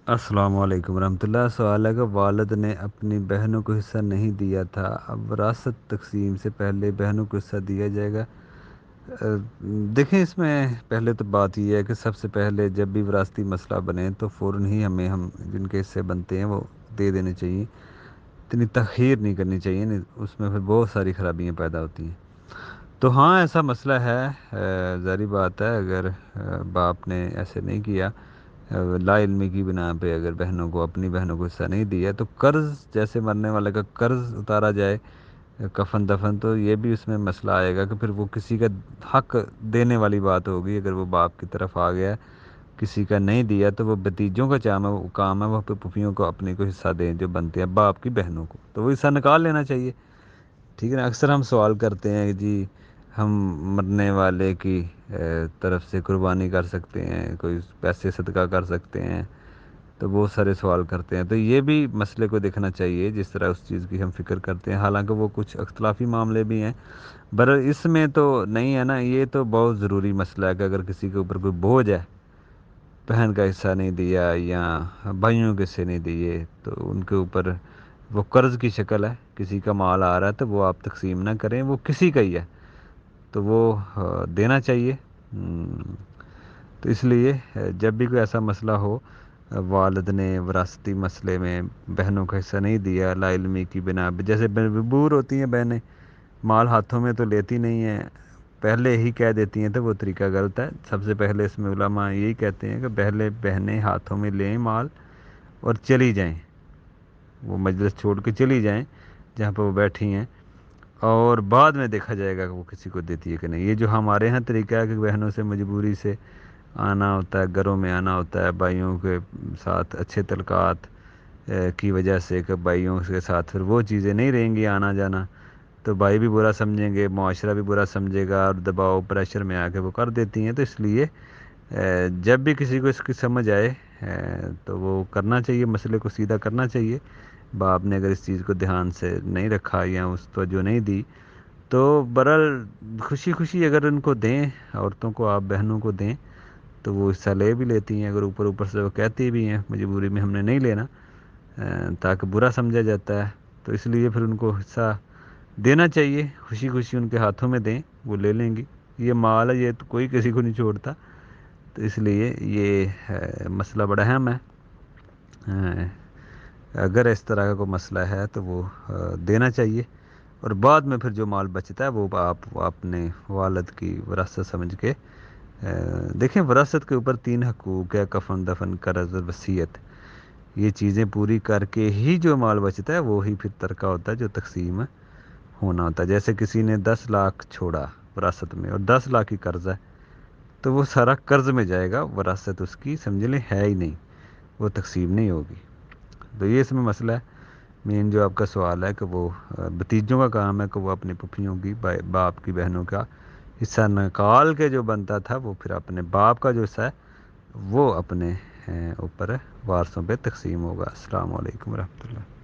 السلام علیکم ورحمۃ اللہ۔ سوال ہے کہ والد نے اپنی بہنوں کو حصہ نہیں دیا تھا، اب وراثت تقسیم سے پہلے بہنوں کو حصہ دیا جائے گا؟ دیکھیں، اس میں پہلے تو بات یہ ہے کہ سب سے پہلے جب بھی وراثتی مسئلہ بنے تو فوراً ہی ہم جن کے حصے بنتے ہیں وہ دے دینے چاہیے، اتنی تاخیر نہیں کرنی چاہیے، نہیں اس میں پھر بہت ساری خرابیاں پیدا ہوتی ہیں۔ تو ہاں، ایسا مسئلہ ہے، ظاہری بات ہے، اگر باپ نے ایسے نہیں کیا، لا علمی کی بنا پہ اگر بہنوں کو اپنی بہنوں کو حصہ نہیں دیا، تو قرض، جیسے مرنے والے کا قرض اتارا جائے کفن دفن، تو یہ بھی اس میں مسئلہ آئے گا کہ پھر وہ کسی کا حق دینے والی بات ہوگی۔ اگر وہ باپ کی طرف آ گیا، کسی کا نہیں دیا، تو وہ بھتیجوں کا کام ہے وہ پھوپھیوں کو اپنے کو حصہ دیں جو بنتے ہیں باپ کی بہنوں کو، تو وہ حصہ نکال لینا چاہیے، ٹھیک ہے نا۔ اکثر ہم سوال کرتے ہیں کہ جی ہم مرنے والے کی طرف سے قربانی کر سکتے ہیں، کوئی پیسے صدقہ کر سکتے ہیں، تو بہت سارے سوال کرتے ہیں، تو یہ بھی مسئلے کو دیکھنا چاہیے جس طرح اس چیز کی ہم فکر کرتے ہیں، حالانکہ وہ کچھ اختلافی معاملے بھی ہیں، اس میں تو نہیں ہے نا۔ یہ تو بہت ضروری مسئلہ ہے کہ اگر کسی کے اوپر کوئی بوجھ ہے، بہن کا حصہ نہیں دیا یا بھائیوں کے حصے نہیں دیے، تو ان کے اوپر وہ قرض کی شکل ہے، کسی کا مال آ رہا ہے تو وہ آپ تقسیم نہ کریں، وہ کسی کا ہی ہے تو وہ دینا چاہیے۔ تو اس لیے جب بھی کوئی ایسا مسئلہ ہو، والد نے وراثتی مسئلے میں بہنوں کا حصہ نہیں دیا لا علمی کی بنا پہ، جیسے بور ہوتی ہیں بہنیں، مال ہاتھوں میں تو لیتی نہیں ہیں، پہلے ہی کہہ دیتی ہیں، تو وہ طریقہ غلط ہے۔ سب سے پہلے اس میں علماء یہی کہتے ہیں کہ پہلے بہنیں ہاتھوں میں لیں مال اور چلی جائیں، وہ مجلس چھوڑ کے چلی جائیں جہاں پہ وہ بیٹھی ہیں، اور بعد میں دیکھا جائے گا کہ وہ کسی کو دیتی ہے کہ نہیں۔ یہ جو ہمارے ہاں طریقہ ہے کہ بہنوں سے مجبوری سے آنا ہوتا ہے، گھروں میں آنا ہوتا ہے، بھائیوں کے ساتھ اچھے تعلقات کی وجہ سے، کہ بھائیوں کے ساتھ پھر وہ چیزیں نہیں رہیں گی، آنا جانا، تو بھائی بھی برا سمجھیں گے، معاشرہ بھی برا سمجھے گا، اور دباؤ پریشر میں آ کے وہ کر دیتی ہیں۔ تو اس لیے جب بھی کسی کو اس کی سمجھ آئے تو وہ کرنا چاہیے، مسئلے کو سیدھا کرنا چاہیے۔ باپ نے اگر اس چیز کو دھیان سے نہیں رکھا یا اس توجہ نہیں دی، تو برحال خوشی خوشی اگر ان کو دیں، عورتوں کو آپ بہنوں کو دیں، تو وہ حصہ لے بھی لیتی ہیں، اگر اوپر سے وہ کہتی بھی ہیں مجبوری میں ہم نے نہیں لینا، تاکہ برا سمجھا جاتا ہے، تو اس لیے پھر ان کو حصہ دینا چاہیے، خوشی خوشی ان کے ہاتھوں میں دیں، وہ لے لیں گی۔ یہ مال ہے، یہ تو کوئی کسی کو نہیں چھوڑتا، تو اس لیے یہ مسئلہ بڑا اہم ہے۔ اگر اس طرح کا کوئی مسئلہ ہے تو وہ دینا چاہیے، اور بعد میں پھر جو مال بچتا ہے وہ آپ اپنے والد کی وراثت سمجھ کے دیکھیں۔ وراثت کے اوپر 3 حقوق ہے: کفن دفن، قرض اور وصیت۔ یہ چیزیں پوری کر کے ہی جو مال بچتا ہے وہی پھر ترکہ ہوتا ہے جو تقسیم ہونا ہوتا ہے۔ جیسے کسی نے 10 لاکھ چھوڑا وراثت میں اور 10 لاکھ کی قرض ہے، تو وہ سارا قرض میں جائے گا، وراثت اس کی سمجھ لیں ہے ہی نہیں، وہ تقسیم نہیں ہوگی۔ تو یہ اس میں مسئلہ ہے مین جو آپ کا سوال ہے، کہ وہ بھتیجوں کا کام ہے کہ وہ اپنی پھوپھیوں کی، باپ کی بہنوں کا حصہ نکال کے جو بنتا تھا وہ پھر اپنے باپ کا جو حصہ ہے وہ اپنے اوپر وارثوں پہ تقسیم ہوگا۔ السلام علیکم ورحمۃ اللہ۔